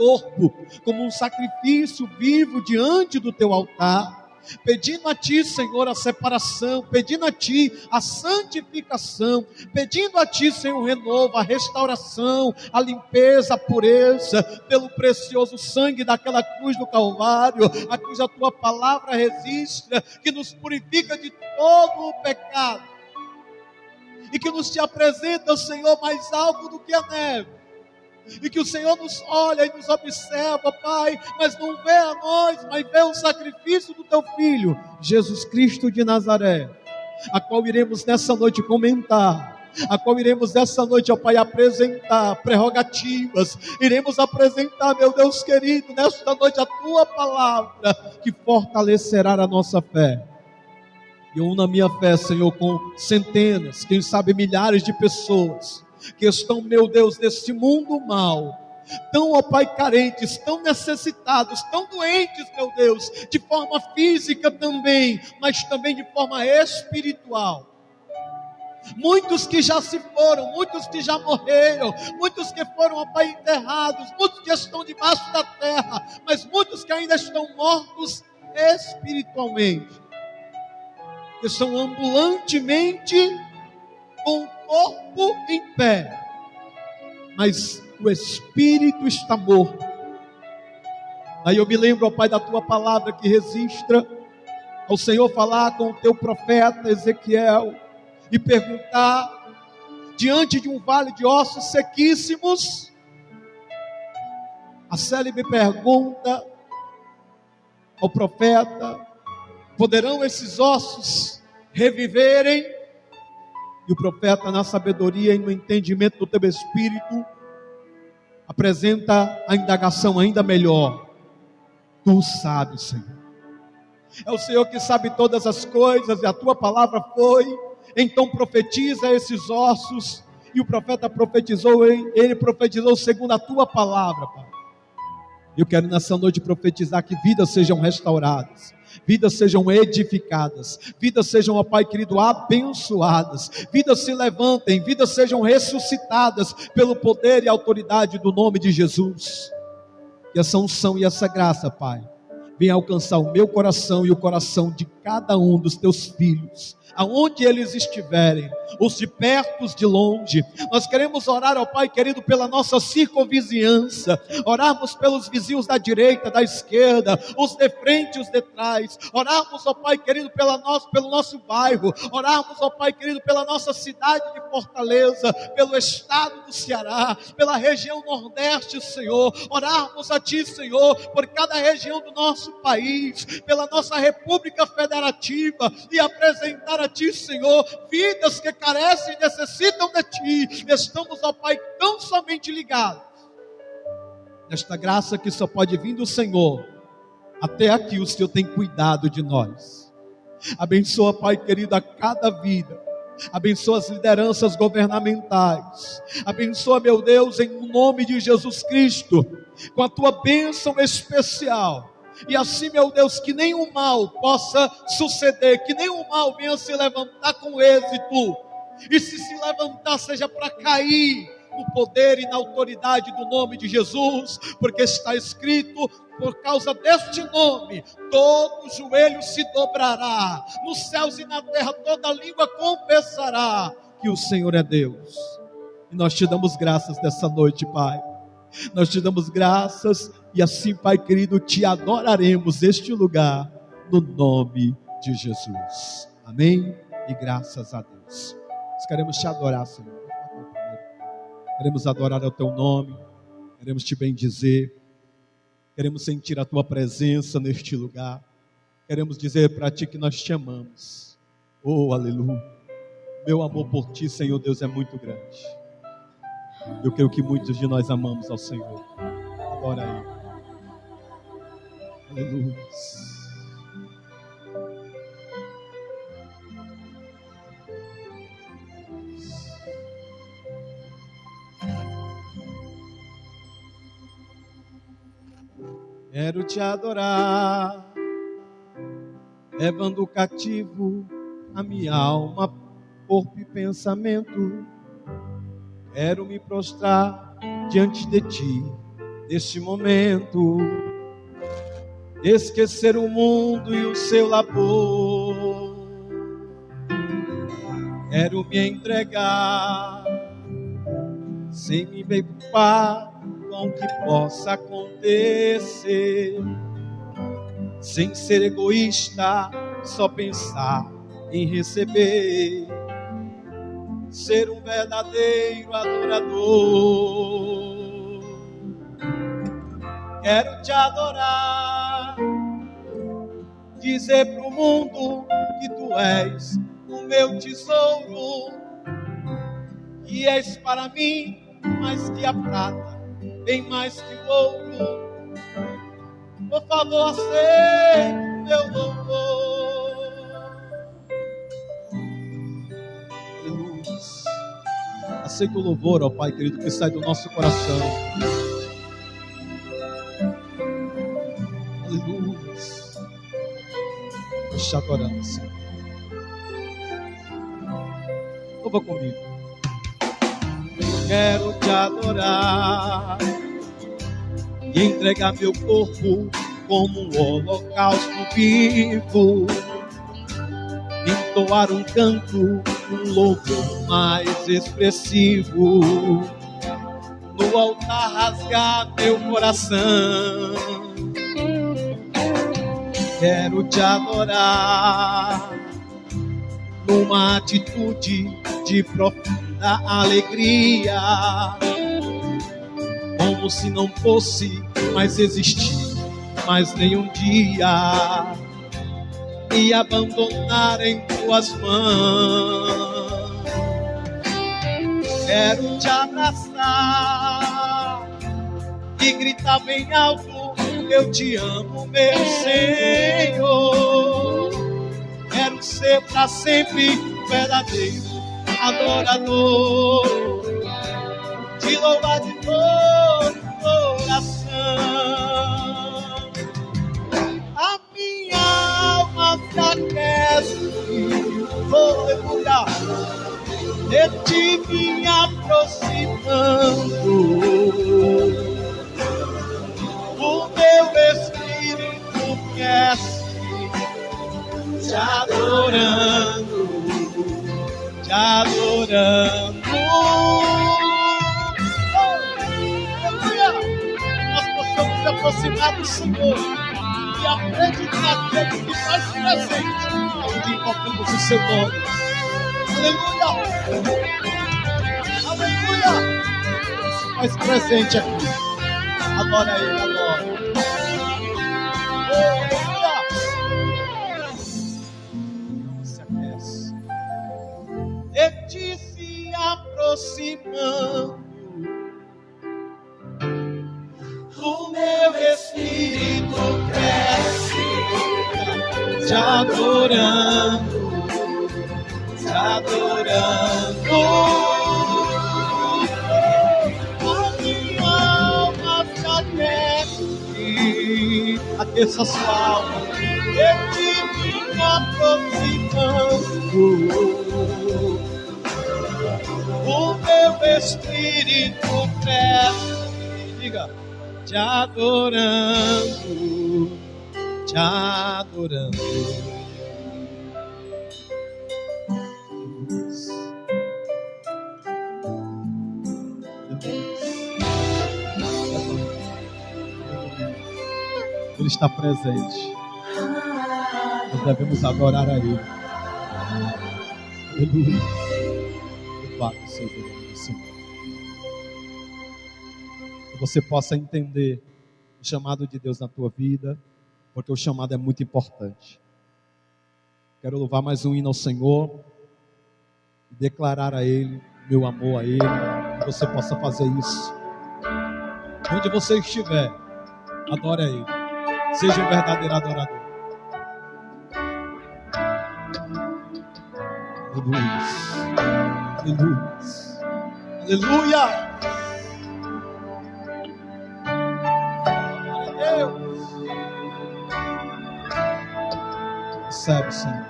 corpo como um sacrifício vivo diante do teu altar, pedindo a Ti, Senhor, a separação, pedindo a Ti a santificação, pedindo a Ti, Senhor, o renovo, a restauração, a limpeza, a pureza, pelo precioso sangue daquela cruz do Calvário, a cuja Tua palavra registra, que nos purifica de todo o pecado, e que nos Te apresenta, Senhor, mais alto do que a neve, e que o Senhor nos olha e nos observa, Pai, mas não vê a nós, mas vê o sacrifício do Teu Filho, Jesus Cristo de Nazaré, a qual iremos nessa noite comentar, a qual iremos nessa noite, ó Pai, apresentar prerrogativas, iremos apresentar, meu Deus querido, nesta noite a Tua palavra, que fortalecerá a nossa fé. Eu uno a minha fé, Senhor, com centenas, quem sabe milhares de pessoas, que estão, meu Deus, nesse mundo mal, tão, ó Pai, carentes, tão necessitados, tão doentes, meu Deus, de forma física também, mas também de forma espiritual. Muitos que já se foram, muitos que já morreram, muitos que foram, ó Pai, enterrados, muitos que estão debaixo da terra, mas muitos que ainda estão mortos espiritualmente, que são ambulantemente com o corpo em pé, mas o espírito está morto. Aí eu me lembro, ó Pai, da Tua palavra que registra ao Senhor falar com o Teu profeta Ezequiel e perguntar, diante de um vale de ossos sequíssimos, a célebre pergunta ao profeta: poderão esses ossos reviverem? E o profeta, na sabedoria e no entendimento do Teu Espírito, apresenta a indagação ainda melhor: Tu sabes, Senhor. É o Senhor que sabe todas as coisas, e a Tua palavra foi. Então profetiza esses ossos. E o profeta profetizou, ele profetizou segundo a Tua palavra, Pai. Eu quero nessa noite profetizar que vidas sejam restauradas, vidas sejam edificadas, vidas sejam, ó Pai querido, abençoadas, vidas se levantem, vidas sejam ressuscitadas pelo poder e autoridade do nome de Jesus. Que essa unção e essa graça, Pai, venha alcançar o meu coração e o coração de cada um dos Teus filhos, aonde eles estiverem, os de perto, os de longe. Nós queremos orar, ó Pai querido, pela nossa circunvizinhança, orarmos pelos vizinhos da direita, da esquerda, os de frente, os de trás, orarmos, ó Pai querido, pelo nosso bairro, orarmos, ó Pai querido, pela nossa cidade de Fortaleza, pelo estado do Ceará, pela região nordeste, Senhor, orarmos a Ti, Senhor, por cada região do nosso país, pela nossa República Federativa, e apresentar a Ti, Senhor, vidas que carecem e necessitam de Ti. Estamos, ó Pai, tão somente ligados nesta graça que só pode vir do Senhor. Até aqui o Senhor tem cuidado de nós. Abençoa, Pai querido, a cada vida. Abençoa as lideranças governamentais. Abençoa, meu Deus, em nome de Jesus Cristo, com a Tua bênção especial. E assim, meu Deus, que nenhum mal possa suceder, que nenhum mal venha se levantar com êxito, e se levantar seja para cair no poder e na autoridade do nome de Jesus, porque está escrito: por causa deste nome, todo joelho se dobrará, nos céus e na terra toda língua confessará que o Senhor é Deus. E nós Te damos graças nessa noite, Pai. Nós Te damos graças, e assim, Pai querido, Te adoraremos neste lugar, no nome de Jesus. Amém? E graças a Deus. Nós queremos Te adorar, Senhor. Queremos adorar o Teu nome, queremos Te bendizer, queremos sentir a Tua presença neste lugar, queremos dizer para Ti que nós Te amamos. Oh, aleluia. Meu amor por Ti, Senhor Deus, é muito grande. Eu creio que muitos de nós amamos ao Senhor. Adora Ele. Aleluia. Quero Te adorar, levando cativo a minha alma, corpo e pensamento. Quero me prostrar diante de Ti, neste momento, esquecer o mundo e o seu labor. Quero me entregar, sem me preocupar com o que possa acontecer, sem ser egoísta, só pensar em receber, ser um verdadeiro adorador. Quero te adorar, dizer pro mundo que tu és o meu tesouro, que és para mim mais que a prata, bem mais que o ouro. Por favor, aceite meu louvor. Aleluia. Aceita o louvor, ó Pai querido, que sai do nosso coração. Aleluia. Nós te adoramos, Senhor. Louva comigo. Quero te adorar e entregar meu corpo como um holocausto vivo, entoar um canto, um louvor mais expressivo, no altar rasgar meu coração. Quero te adorar numa atitude de profunda alegria, como se não fosse mais existir mais nenhum dia, me abandonar em tuas mãos. Quero te abraçar e gritar bem alto: eu te amo, meu Senhor. Quero ser para sempre verdadeiro adorador, te louvar de todo o coração. A minha alma se aquece, aleluia, de ti me aproximando. O meu espírito quer te adorando, te adorando. Aleluia! Nós possamos nos aproximar do Senhor e acreditar naquele que faz presente onde invocamos o seu nome. Aleluia! Aleluia! Se faz presente aqui. Adora Ele, adora. Aleluia! Se aquece. De ti se aproximando, o meu espírito cresce, te adorando, te adorando. A minha alma se aquece, aqueça sua alma, de ti me aproximando. O meu espírito cresce, diga, te adorando, te adorando. Ele está presente. Nós devemos adorar a Ele. Aleluia. Louvado seja o nome do Senhor. Que você possa entender o chamado de Deus na tua vida, porque o chamado é muito importante. Quero louvar mais um hino ao Senhor e declarar a Ele meu amor a Ele. Que você possa fazer isso. Onde você estiver, adore a Ele. Seja um verdadeiro adorador. Aleluia. Aleluia. Aleluia. Glória a Deus. Recebe, Senhor.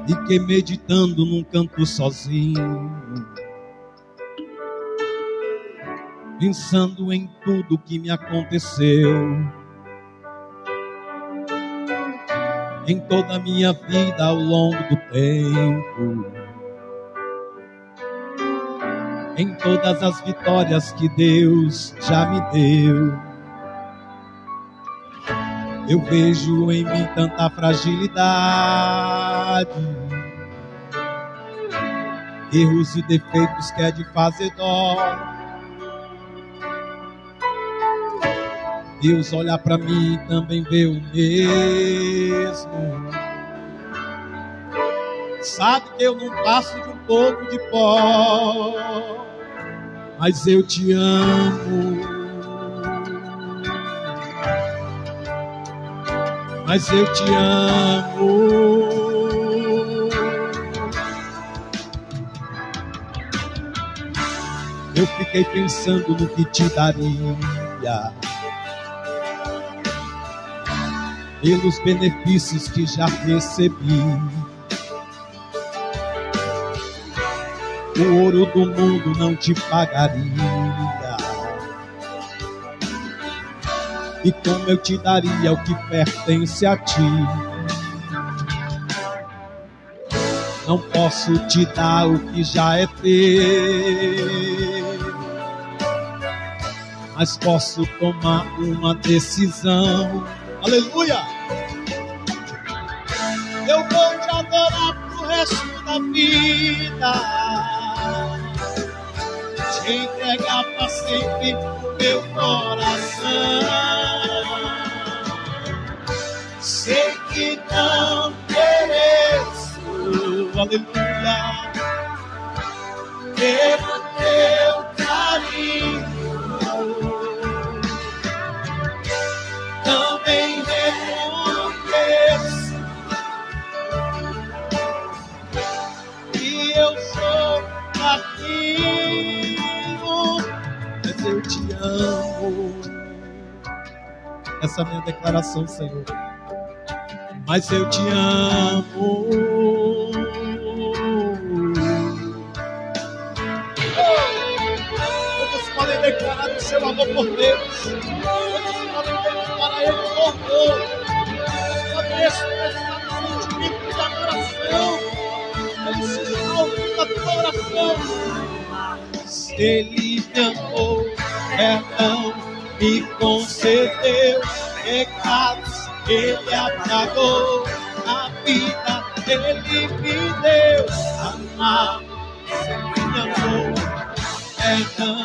E que meditando num canto sozinho, pensando em tudo que me aconteceu, em toda a minha vida ao longo do tempo, em todas as vitórias que Deus já me deu. Eu vejo em mim tanta fragilidade, erros e defeitos que é de fazer dó. Deus olha para mim e também vê o mesmo. Sabe que eu não passo de um pouco de pó, mas eu te amo. Mas eu te amo. Eu fiquei pensando no que te daria pelos benefícios que já recebi. O ouro do mundo não te pagaria, e como eu te daria o que pertence a ti? Não posso te dar o que já é teu, mas posso tomar uma decisão. Aleluia! Eu vou te adorar pro resto da vida, te entregar pra sempre o meu coração. Sei que não mereço, aleluia, pelo teu carinho, também reconheço que eu sou fraquinho, mas eu te amo. Essa é a minha declaração, Senhor. Mas eu te amo. Quantos podem declarar o seu amor por Deus? Quantos podem declarar Ele por amor? Quantos podem expressar o sentimento de adoração? Ele se está ouvindo a tua oração. Ele me amou, perdão me concedeu, pecados Ele apagou, a vida Ele me deu, amar, me amou, perdão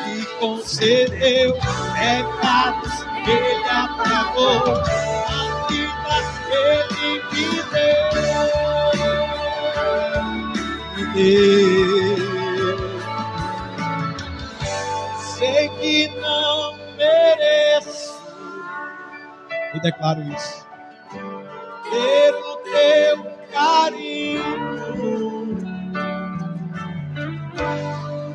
me concedeu, pecados Ele apagou, a vida Ele me deu. Sei que não mereço, eu declaro isso, pelo teu carinho,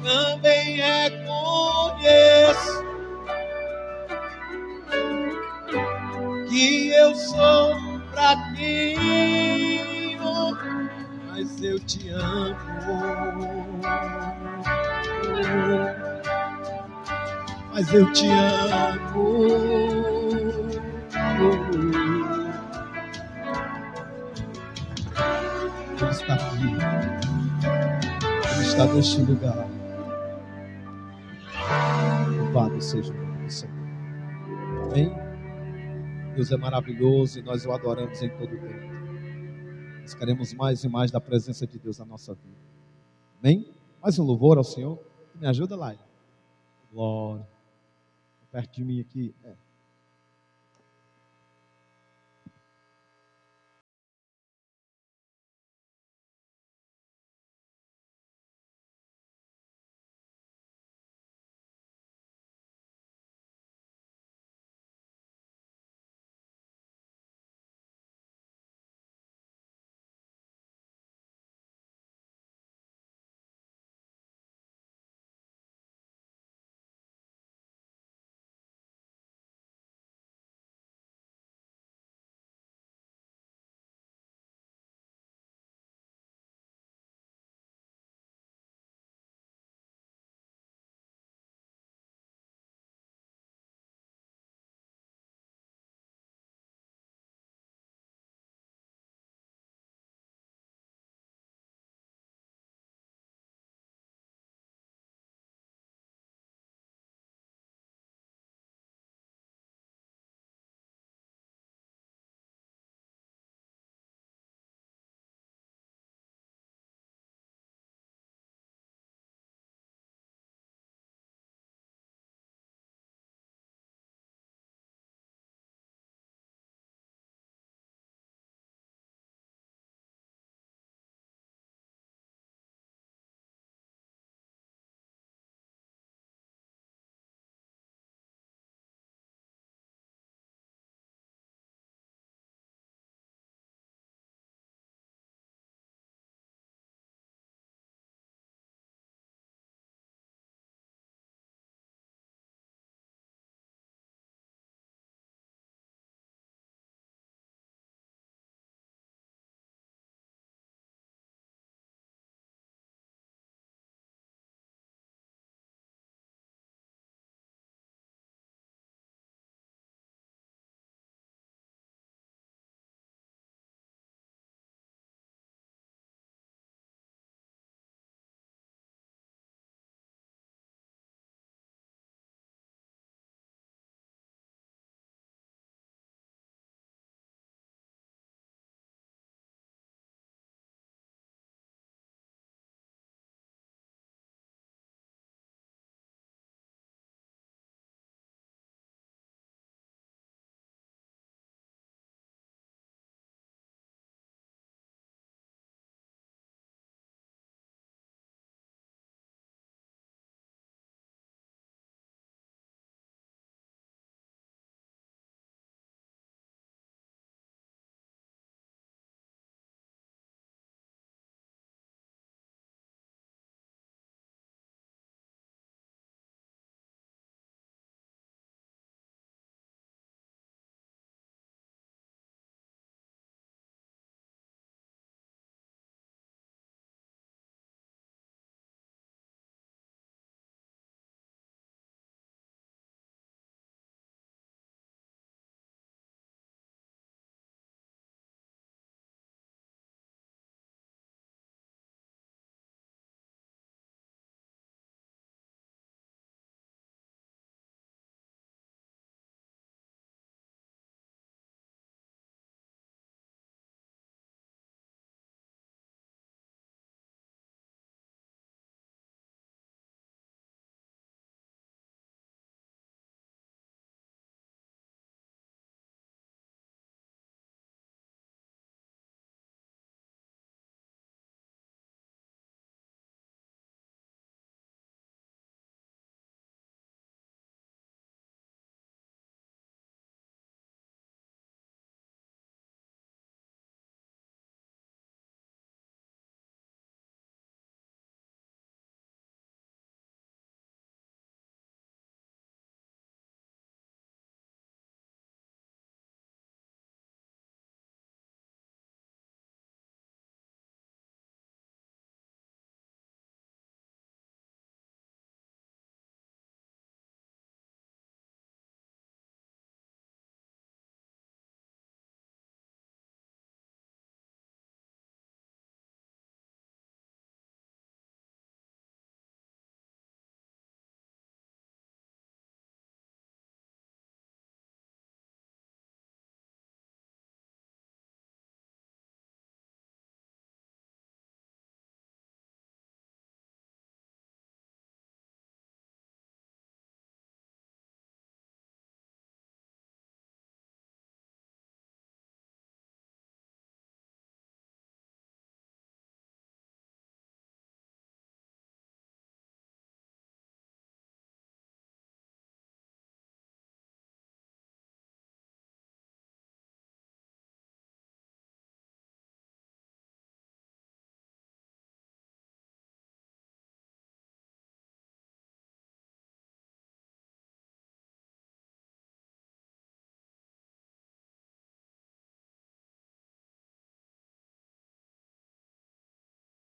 também reconheço que eu sou fraquinho, mas eu te amo. Mas eu te amo. Ele está aqui. Ele está neste lugar. Louvado seja o nome do Senhor. Amém? Deus é maravilhoso e nós o adoramos em todo o tempo. Nós queremos mais e mais da presença de Deus na nossa vida. Amém? Mais um louvor ao Senhor. Me ajuda, Laila. Glória. Perto de mim aqui.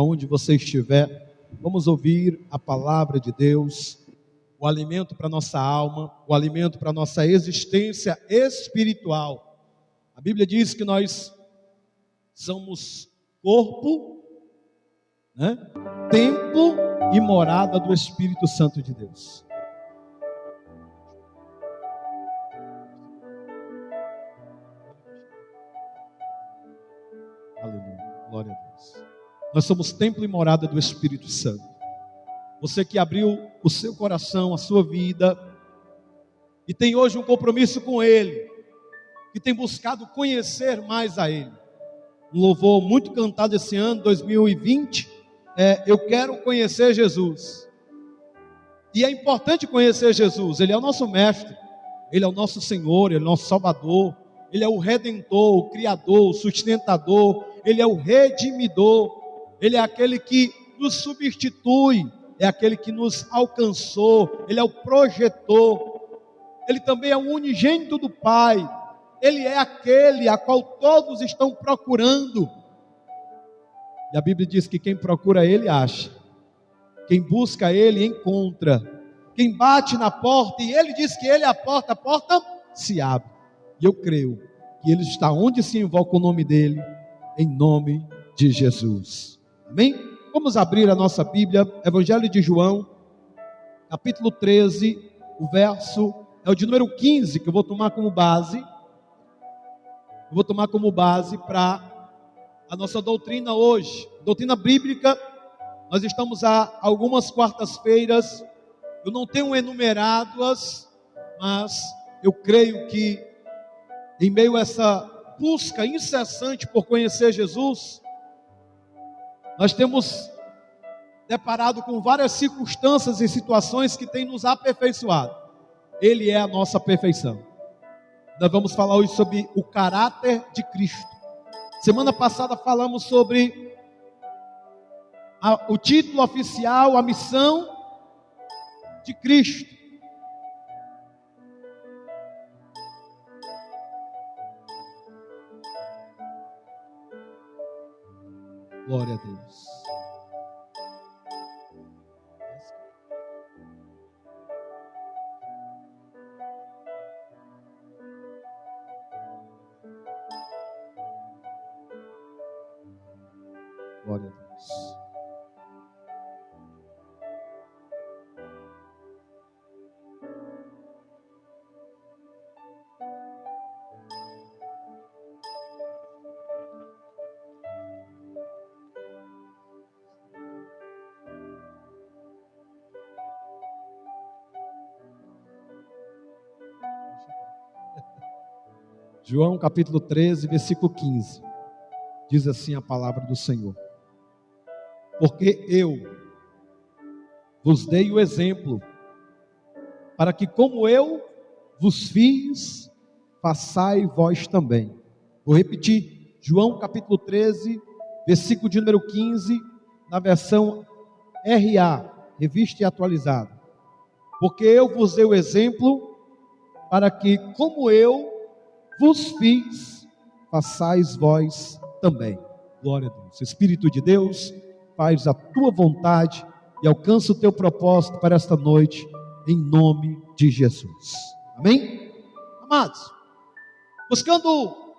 Onde você estiver, vamos ouvir a palavra de Deus, o alimento para nossa alma, o alimento para nossa existência espiritual. A Bíblia diz que nós somos corpo, né? Templo e morada do Espírito Santo de Deus. Aleluia, glória a Deus. Nós somos templo e morada do Espírito Santo. Você que abriu o seu coração, a sua vida, e tem hoje um compromisso com Ele, que tem buscado conhecer mais a Ele. Um louvor muito cantado esse ano, 2020, eu quero conhecer Jesus. E é importante conhecer Jesus. Ele é o nosso mestre, Ele é o nosso Senhor, Ele é o nosso Salvador, Ele é o Redentor, o Criador, o Sustentador, Ele é o Redimidor, Ele é aquele que nos substitui, é aquele que nos alcançou, Ele é o projetor, Ele também é o unigênito do Pai, Ele é aquele a qual todos estão procurando. E a Bíblia diz que quem procura Ele acha, quem busca Ele encontra, quem bate na porta, e Ele diz que Ele é a porta se abre. E eu creio que Ele está onde se invoca o nome dEle, em nome de Jesus. Amém? Vamos abrir a nossa Bíblia, Evangelho de João, capítulo 13, o verso é o de número 15, que eu vou tomar como base. Eu vou tomar como base para a nossa doutrina hoje, doutrina bíblica. Nós estamos há algumas quartas-feiras, eu não tenho enumerado-as, mas eu creio que em meio a essa busca incessante por conhecer Jesus, nós temos deparado com várias circunstâncias e situações que têm nos aperfeiçoado. Ele é a nossa perfeição. Nós vamos falar hoje sobre o caráter de Cristo. Semana passada falamos sobre o título oficial, a missão de Cristo. Glória a Deus. Glória a Deus. João capítulo 13, versículo 15. Diz assim a palavra do Senhor: porque eu vos dei o exemplo, para que como eu vos fiz, façai vós também. Vou repetir, João capítulo 13, versículo de número 15, na versão RA, revista e atualizada. Porque eu vos dei o exemplo, para que como eu vos fiz, façais vós também. Glória a Deus. Espírito de Deus, faz a tua vontade e alcança o teu propósito para esta noite, em nome de Jesus. Amém? Amados, buscando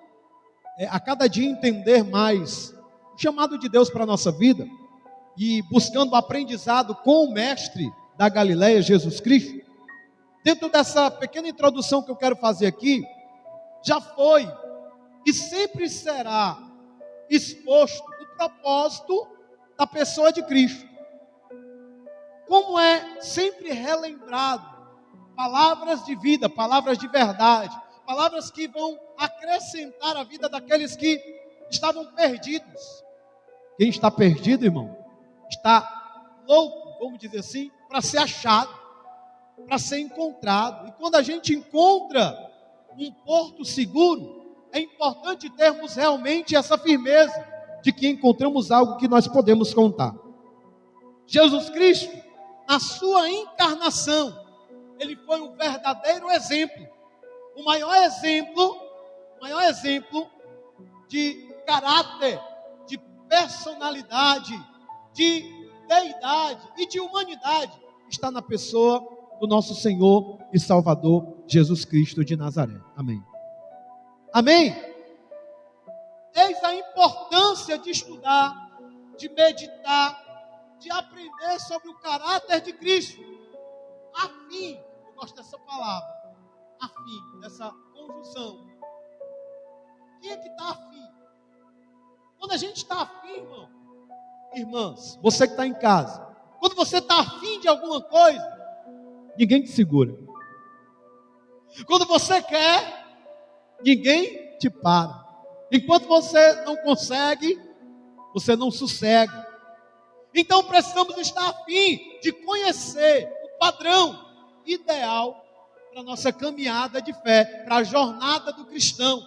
a cada dia entender mais o chamado de Deus para a nossa vida, e buscando aprendizado com o mestre da Galileia, Jesus Cristo, dentro dessa pequena introdução que eu quero fazer aqui, já foi e sempre será exposto o propósito da pessoa de Cristo. Como é sempre relembrado palavras de vida, palavras de verdade, palavras que vão acrescentar a vida daqueles que estavam perdidos. Quem está perdido, irmão, está louco, vamos dizer assim, para ser achado, para ser encontrado. E quando a gente encontra um porto seguro, é importante termos realmente essa firmeza de que encontramos algo que nós podemos contar. Jesus Cristo, na sua encarnação, ele foi o verdadeiro exemplo, o maior exemplo de caráter, de personalidade, de deidade e de humanidade está na pessoa do nosso Senhor e Salvador Jesus Cristo de Nazaré. Amém. Amém? Eis a importância de estudar, de meditar, de aprender sobre o caráter de Cristo. A fim, eu gosto dessa palavra, a fim, dessa conjunção. Quem é que está afim? Quando a gente está afim, irmão, irmãs, você que está em casa, quando você está afim de alguma coisa, ninguém te segura. Quando você quer, ninguém te para. Enquanto você não consegue, você não sossega. Então precisamos estar afim de conhecer o padrão ideal para a nossa caminhada de fé, para a jornada do cristão.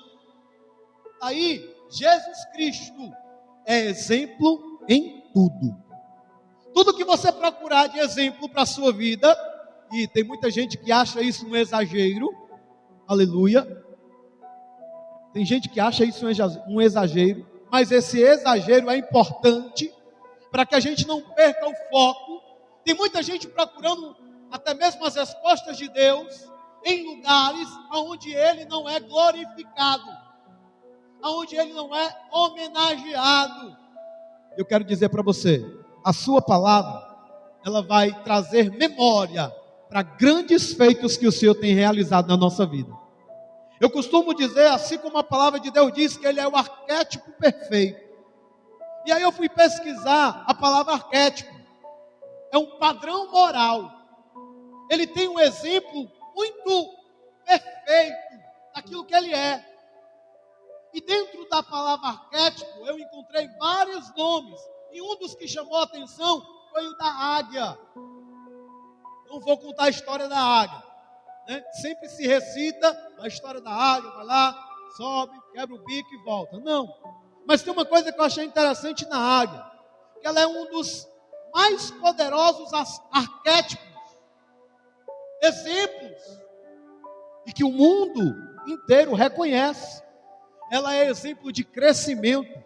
Aí, Jesus Cristo é exemplo em tudo. Tudo que você procurar de exemplo para a sua vida, e tem muita gente que acha isso um exagero, aleluia. Tem gente que acha isso um exagero, mas esse exagero é importante para que a gente não perca o foco. Tem muita gente procurando até mesmo as respostas de Deus em lugares onde Ele não é glorificado, onde Ele não é homenageado. Eu quero dizer para você, a sua palavra, ela vai trazer memória para grandes feitos que o Senhor tem realizado na nossa vida. Eu costumo dizer, assim como a palavra de Deus diz, que Ele é o arquétipo perfeito. E aí eu fui pesquisar a palavra arquétipo. É um padrão moral. Ele tem um exemplo muito perfeito daquilo que Ele é. E dentro da palavra arquétipo, eu encontrei vários nomes. E um dos que chamou a atenção foi o da águia. Não vou contar a história da águia, né? Sempre se recita a história da águia, vai lá, sobe, quebra o bico e volta. Não, mas tem uma coisa que eu achei interessante na águia, que ela é um dos mais poderosos arquétipos, exemplos, e que o mundo inteiro reconhece. Ela é exemplo de crescimento,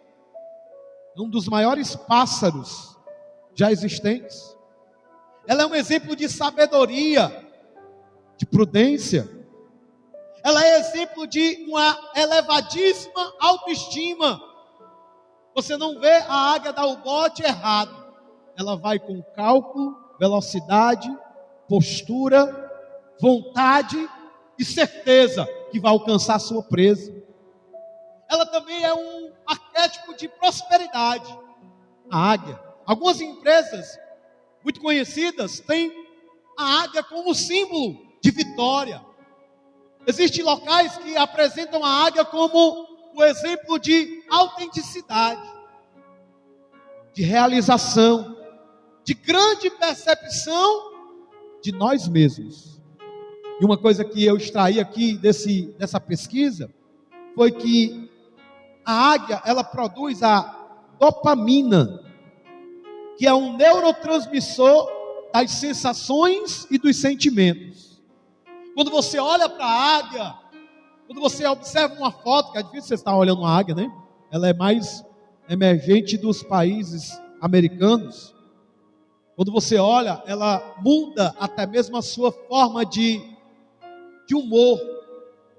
um dos maiores pássaros já existentes. Ela é um exemplo de sabedoria, de prudência. Ela é exemplo de uma elevadíssima autoestima. Você não vê a águia dar o bote errado. Ela vai com cálculo, velocidade, postura, vontade e certeza que vai alcançar a sua presa. Ela também é um arquétipo de prosperidade. A águia. Algumas empresas muito conhecidas têm a águia como símbolo de vitória. Existem locais que apresentam a águia como o exemplo de autenticidade, de realização, de grande percepção de nós mesmos. E uma coisa que eu extraí aqui dessa pesquisa foi que a águia, ela produz a dopamina, que é um neurotransmissor das sensações e dos sentimentos. Quando você olha para a águia, quando você observa uma foto, que é difícil você estar olhando uma águia, né? Ela é mais emergente dos países americanos. Quando você olha, ela muda até mesmo a sua forma de humor.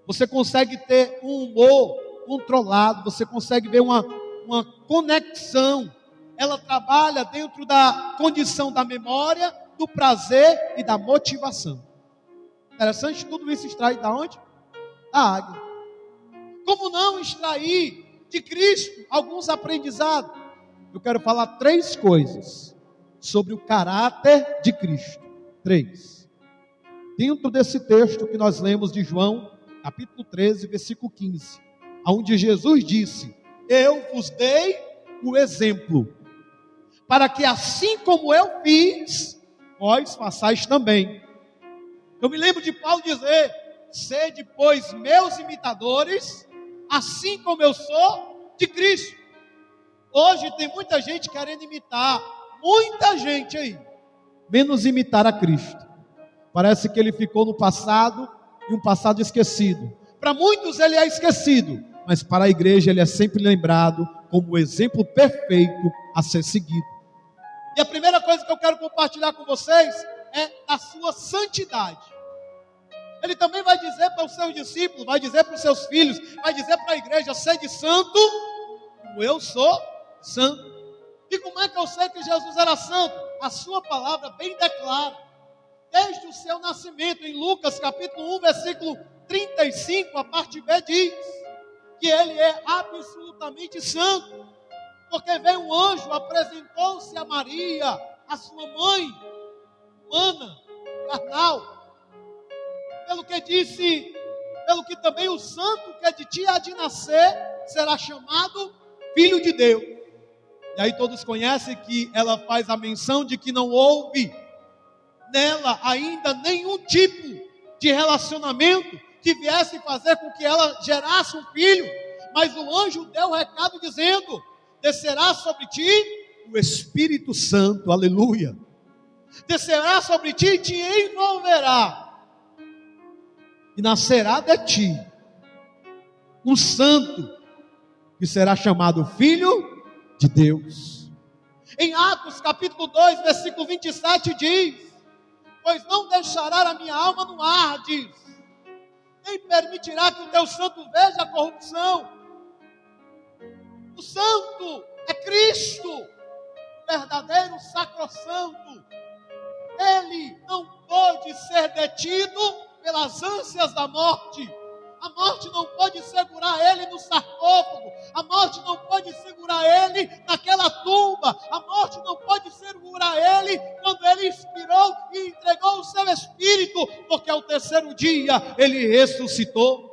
Você consegue ter um humor controlado, você consegue ver uma conexão. Ela trabalha dentro da condição da memória, do prazer e da motivação. Interessante, tudo isso extrai da onde? Da águia. Como não extrair de Cristo alguns aprendizados? Eu quero falar 3 coisas sobre o caráter de Cristo. 3. Dentro desse texto que nós lemos de João, capítulo 13, versículo 15, onde Jesus disse: eu vos dei o exemplo, para que assim como eu fiz, vós façais também. Eu me lembro de Paulo dizer: sede, pois, meus imitadores, assim como eu sou de Cristo. Hoje tem muita gente querendo imitar, muita gente aí, menos imitar a Cristo. Parece que ele ficou no passado, e um passado esquecido. Para muitos ele é esquecido, mas para a igreja ele é sempre lembrado como o exemplo perfeito a ser seguido. E a primeira coisa que eu quero compartilhar com vocês é a sua santidade. Ele também vai dizer para os seus discípulos, vai dizer para os seus filhos, vai dizer para a igreja: sede santo, como eu sou santo. E como é que eu sei que Jesus era santo? A sua palavra bem declara. Desde o seu nascimento, em Lucas capítulo 1, versículo 35, a parte B diz que ele é absolutamente santo. Porque veio um anjo, apresentou-se a Maria, a sua mãe, humana, carnal. Pelo que disse, pelo que também o santo que de ti há de nascer, será chamado Filho de Deus. E aí todos conhecem que ela faz a menção de que não houve nela ainda nenhum tipo de relacionamento que viesse fazer com que ela gerasse um filho. Mas o anjo deu o recado dizendo: descerá sobre ti o Espírito Santo, aleluia. Descerá sobre ti e te envolverá. E nascerá de ti um santo, que será chamado Filho de Deus. Em Atos capítulo 2, versículo 27 diz: pois não deixará a minha alma no Hades, nem permitirá que o teu santo veja a corrupção. O santo é Cristo, verdadeiro sacrossanto. Ele não pode ser detido pelas ânsias da morte. A morte não pode segurar ele no sarcófago. A morte não pode segurar ele naquela tumba. A morte não pode segurar ele quando ele expirou e entregou o seu espírito, porque ao terceiro dia ele ressuscitou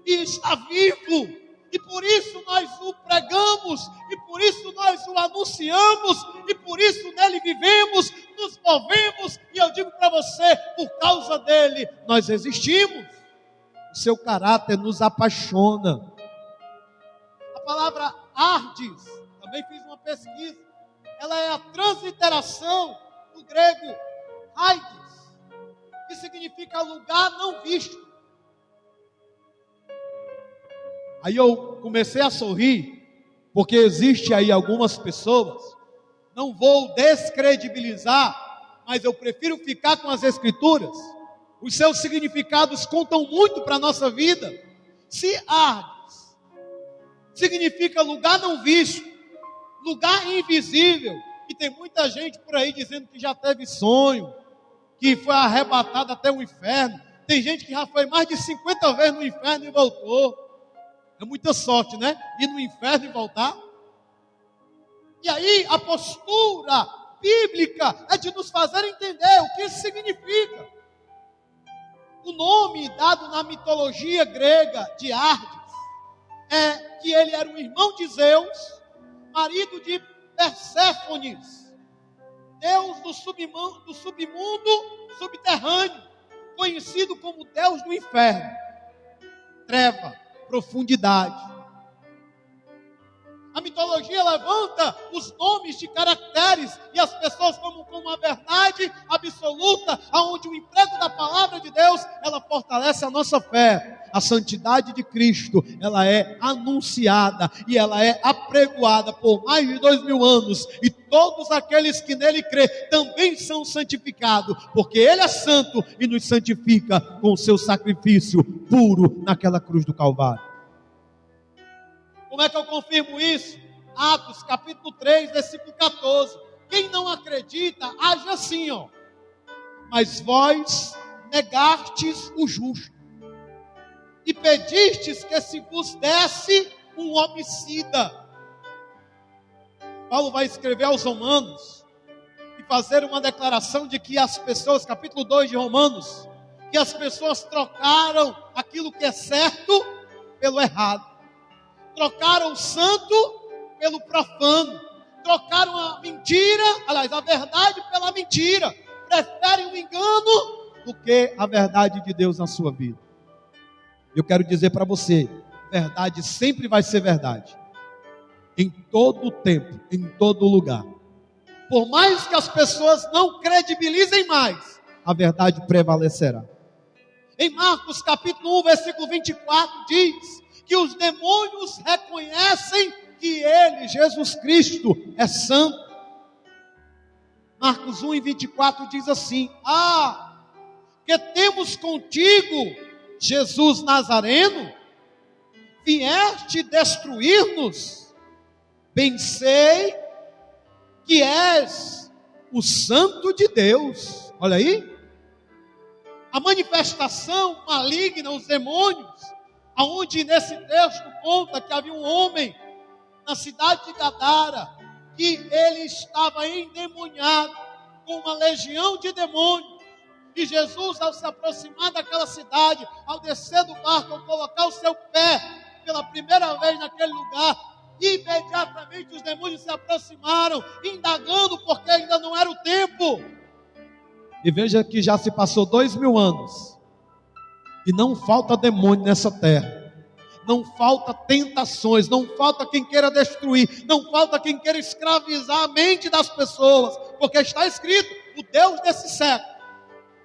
e está vivo. E por isso nós o pregamos, e por isso nós o anunciamos, e por isso nele vivemos, nos movemos. E eu digo para você, por causa dele nós existimos. O seu caráter nos apaixona. A palavra Hades, também fiz uma pesquisa, ela é a transliteração do grego Hades, que significa lugar não visto. Aí eu comecei a sorrir, porque existe aí algumas pessoas, não vou descredibilizar, mas eu prefiro ficar com as escrituras. Os seus significados contam muito para a nossa vida. Se Hades significa lugar não visto, lugar invisível, e tem muita gente por aí dizendo que já teve sonho, que foi arrebatado até o inferno. Tem gente que já foi mais de 50 vezes no inferno e voltou. É muita sorte, né? Ir no inferno e voltar. E aí a postura bíblica é de nos fazer entender o que isso significa. O nome dado na mitologia grega de Hades é que ele era um irmão de Zeus, marido de Perséfones, deus do submundo subterrâneo, conhecido como Deus do inferno, treva, profundidade. A mitologia levanta os nomes de caracteres e as pessoas tomam como uma verdade absoluta, aonde o emprego da palavra de Deus, ela fortalece a nossa fé. A santidade de Cristo, ela é anunciada e ela é apregoada por mais de 2000 anos, e todos aqueles que nele crê também são santificados, porque ele é santo e nos santifica com o seu sacrifício puro naquela cruz do Calvário. Como é que eu confirmo isso? Atos capítulo 3, versículo 14. Quem não acredita, age assim, ó. Mas vós negastes o justo, e pedistes que se vos desse um homicida. Paulo vai escrever aos Romanos e fazer uma declaração de que as pessoas, capítulo 2 de Romanos, que as pessoas trocaram aquilo que é certo pelo errado. Trocaram o santo pelo profano. Trocaram a mentira, aliás, a verdade pela mentira. Preferem o engano do que a verdade de Deus na sua vida. Eu quero dizer para você, verdade sempre vai ser verdade. Em todo o tempo, em todo lugar. Por mais que as pessoas não credibilizem mais, a verdade prevalecerá. Em Marcos capítulo 1, versículo 24, diz que os demônios reconhecem que ele, Jesus Cristo, é santo. Marcos 1:24 diz assim: que temos contigo, Jesus Nazareno? Vieste destruir-nos? Bem sei que és o Santo de Deus. Olha aí, a manifestação maligna, os demônios, aonde nesse texto conta que havia um homem na cidade de Gadara, que ele estava endemoniado com uma legião de demônios, e Jesus, ao se aproximar daquela cidade, ao descer do barco, ao colocar o seu pé pela primeira vez naquele lugar, imediatamente os demônios se aproximaram, indagando, porque ainda não era o tempo. E veja que já se passou 2000 anos, e não falta demônio nessa terra, não falta tentações, não falta quem queira destruir, não falta quem queira escravizar a mente das pessoas, porque está escrito: o Deus desse século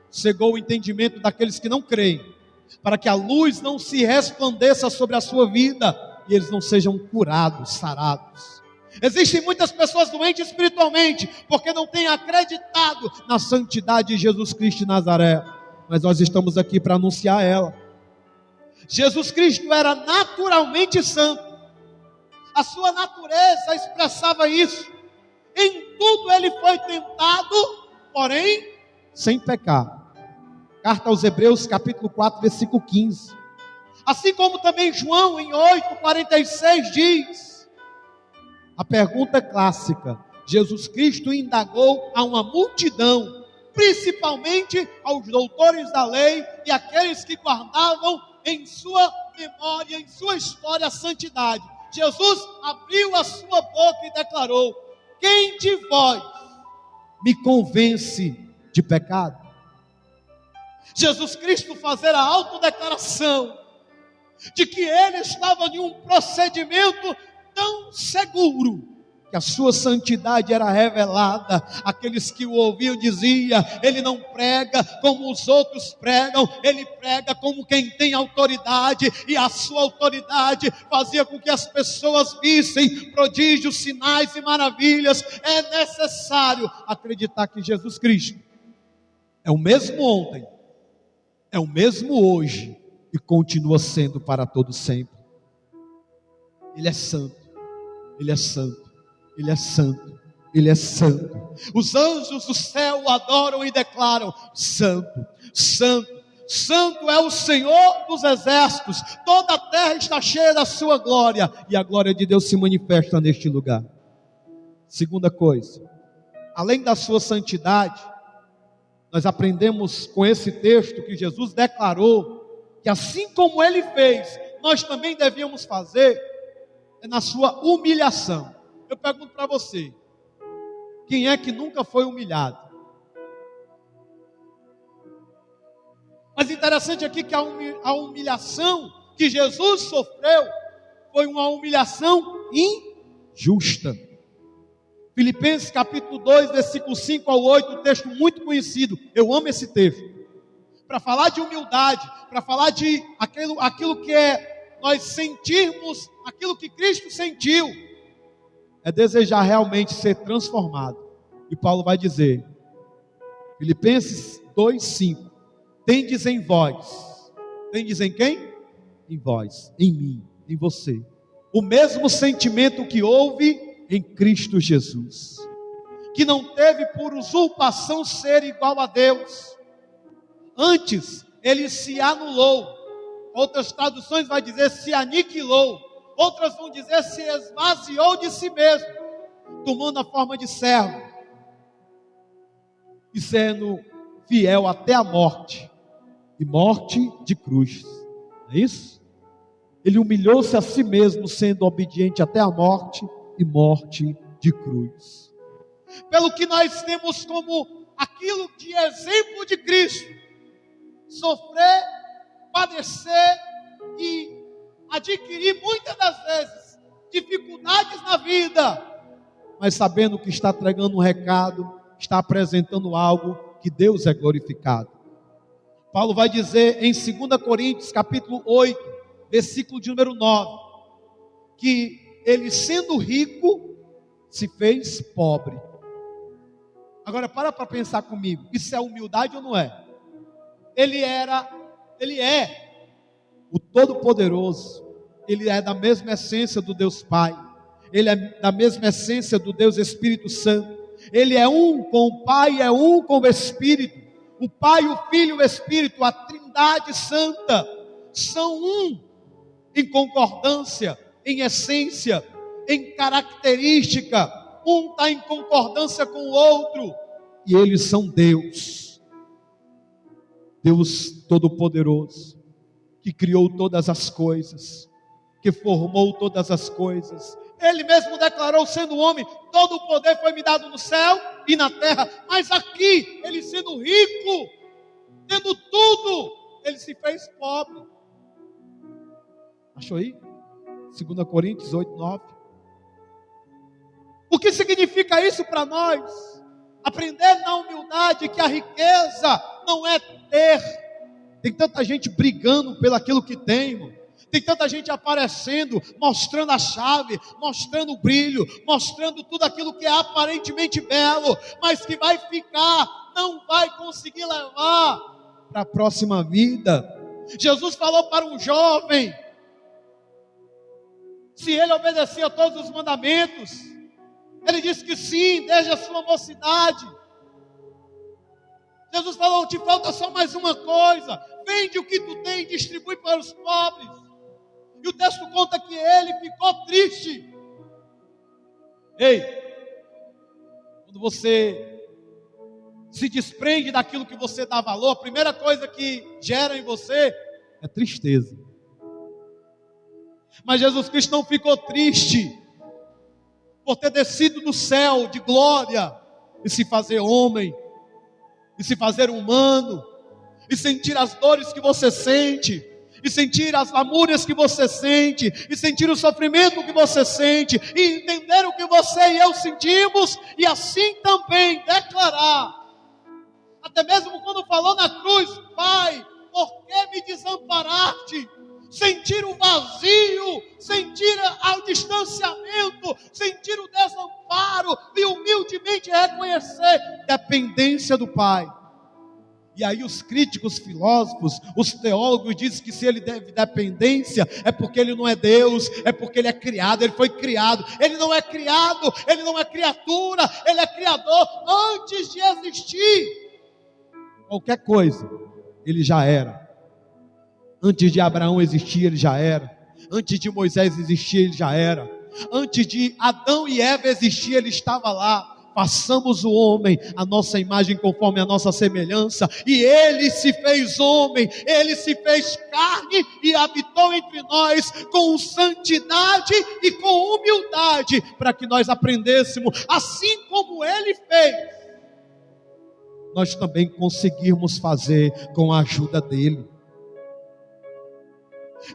cegou o entendimento daqueles que não creem, para que a luz não se resplandeça sobre a sua vida, e eles não sejam curados, sarados. Existem muitas pessoas doentes espiritualmente, porque não têm acreditado na santidade de Jesus Cristo de Nazaré, mas nós estamos aqui para anunciar ela. Jesus Cristo era naturalmente santo, a sua natureza expressava isso. Em tudo ele foi tentado, porém sem pecar. Carta aos Hebreus, capítulo 4, versículo 15. Assim como também João, em 8,46 diz, a pergunta clássica: Jesus Cristo indagou a uma multidão, principalmente aos doutores da lei e aqueles que guardavam em sua memória, em sua história, a santidade. Jesus abriu a sua boca e declarou: quem de vós me convence de pecado? Jesus Cristo fazer a autodeclaração de que ele estava em um procedimento tão seguro, que a sua santidade era revelada. Aqueles que o ouviam diziam: ele não prega como os outros pregam, ele prega como quem tem autoridade, e a sua autoridade fazia com que as pessoas vissem prodígios, sinais e maravilhas. É necessário acreditar que Jesus Cristo é o mesmo ontem, é o mesmo hoje e continua sendo para todo sempre. Ele é santo, ele é santo, ele é santo, ele é santo. Os anjos do céu o adoram e declaram: santo, santo, santo é o Senhor dos exércitos. Toda a terra está cheia da sua glória, e a glória de Deus se manifesta neste lugar. Segunda coisa, além da sua santidade, nós aprendemos com esse texto que Jesus declarou que assim como ele fez, nós também devíamos fazer na sua humilhação. Eu pergunto para você: quem é que nunca foi humilhado? Mas interessante aqui que a humilhação que Jesus sofreu foi uma humilhação injusta. Filipenses capítulo 2, versículo 5 ao 8, um texto muito conhecido. Eu amo esse texto. Para falar de humildade, para falar de aquilo que é nós sentirmos aquilo que Cristo sentiu, é desejar realmente ser transformado. E Paulo vai dizer, Filipenses 2, 5, tendes em vós, tendes em quem? Em vós, em mim, em você, o mesmo sentimento que houve em Cristo Jesus, que não teve por usurpação ser igual a Deus, antes ele se anulou. Outras traduções vai dizer se aniquilou, outras vão dizer se esvaziou de si mesmo, tomando a forma de servo e sendo fiel até a morte, e morte de cruz. Não é isso? Ele humilhou-se a si mesmo, sendo obediente até a morte, e morte de cruz. Pelo que nós temos como aquilo de exemplo de Cristo, sofrer, padecer e adquirir muitas das vezes dificuldades na vida, mas sabendo que está entregando um recado, está apresentando algo que Deus é glorificado. Paulo vai dizer em 2 Coríntios capítulo 8, versículo de número 9, que ele, sendo rico, se fez pobre. Agora para pensar comigo, isso é humildade ou não é? Ele é o Todo-Poderoso, ele é da mesma essência do Deus Pai, ele é da mesma essência do Deus Espírito Santo, ele é um com o Pai, é um com o Espírito, o Pai, o Filho e o Espírito, a Trindade Santa, são um em concordância, em essência, em característica, um está em concordância com o outro, e eles são Deus, Deus Todo-Poderoso, que criou todas as coisas, que formou todas as coisas. Ele mesmo declarou, sendo homem, todo o poder foi me dado no céu e na terra, mas aqui, ele sendo rico, tendo tudo, ele se fez pobre. Achou aí? 2 Coríntios 8, 9. O que significa isso para nós? Aprender na humildade que a riqueza não é ter. Tem tanta gente brigando pelo aquilo que tem, irmão. Tem tanta gente aparecendo, mostrando a chave, mostrando o brilho, mostrando tudo aquilo que é aparentemente belo, mas que vai ficar, não vai conseguir levar para a próxima vida. Jesus falou para um jovem, se ele obedecia a todos os mandamentos, ele disse que sim, desde a sua mocidade. Jesus falou, te falta só mais uma coisa, vende o que tu tem e distribui para os pobres. E o texto conta que ele ficou triste. Ei, quando você se desprende daquilo que você dá valor, a primeira coisa que gera em você é tristeza. Mas Jesus Cristo não ficou triste por ter descido do céu de glória e se fazer homem, e se fazer humano, e sentir as dores que você sente, e sentir as lamúrias que você sente, e sentir o sofrimento que você sente, e entender o que você e eu sentimos, e assim também declarar, até mesmo quando falou na cruz, Pai, por que me desamparaste? Sentir o vazio, sentir o distanciamento, sentir o desamparo, e humildemente reconhecer dependência do Pai. E aí os críticos, filósofos, os teólogos dizem que se ele deve dependência, é porque ele não é Deus, é porque ele é criado, ele foi criado. Ele não é criado, ele não é criatura, ele é criador antes de existir. Qualquer coisa, ele já era. Antes de Abraão existir, ele já era. Antes de Moisés existir, ele já era. Antes de Adão e Eva existir, ele estava lá. Façamos o homem a nossa imagem conforme a nossa semelhança, e ele se fez homem, ele se fez carne e habitou entre nós com santidade e com humildade, para que nós aprendêssemos, assim como ele fez, nós também conseguirmos fazer com a ajuda dele.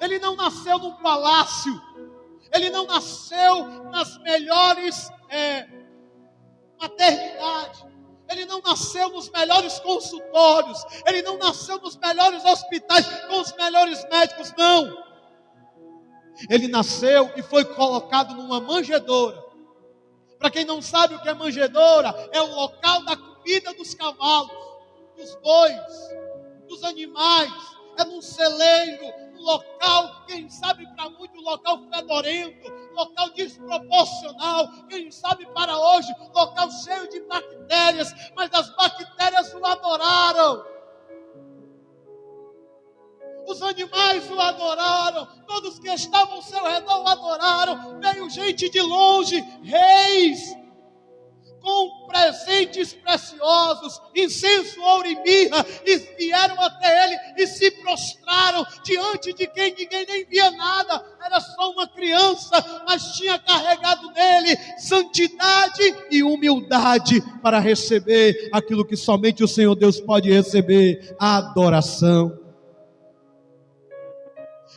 Ele não nasceu num palácio, ele não nasceu nas melhores maternidade, ele não nasceu nos melhores consultórios, ele não nasceu nos melhores hospitais, com os melhores médicos, não. Ele nasceu e foi colocado numa manjedoura. Para quem não sabe o que é manjedoura, é o local da comida dos cavalos, dos bois, dos animais, é num celeiro, um local, quem sabe para muito, um local fedorento, local desproporcional, quem sabe para hoje, local cheio de bactérias, mas as bactérias o adoraram. Os animais o adoraram, todos que estavam ao seu redor o adoraram, veio gente de longe, reis, com presentes preciosos, incenso, ouro e mirra, e vieram até ele e se prostraram diante de quem ninguém nem via nada, era só uma criança, mas tinha carregado nele santidade e humildade para receber aquilo que somente o Senhor Deus pode receber, a adoração.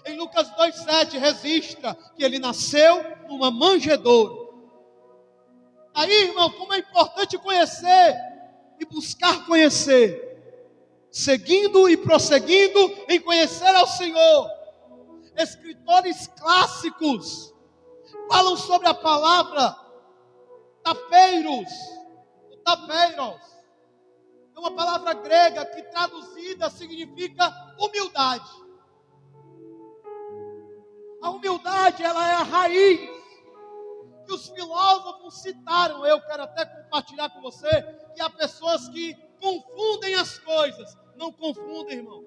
Em Lucas 2,7 registra que ele nasceu numa manjedoura. Aí, irmão, como é importante conhecer e buscar conhecer, seguindo e prosseguindo em conhecer ao Senhor. Escritores clássicos falam sobre a palavra tapeiros, tapeiros. É uma palavra grega que traduzida significa humildade. A humildade, ela é a raiz que os filósofos citaram. Eu quero até compartilhar com você que há pessoas que confundem as coisas. Não confundem, irmão.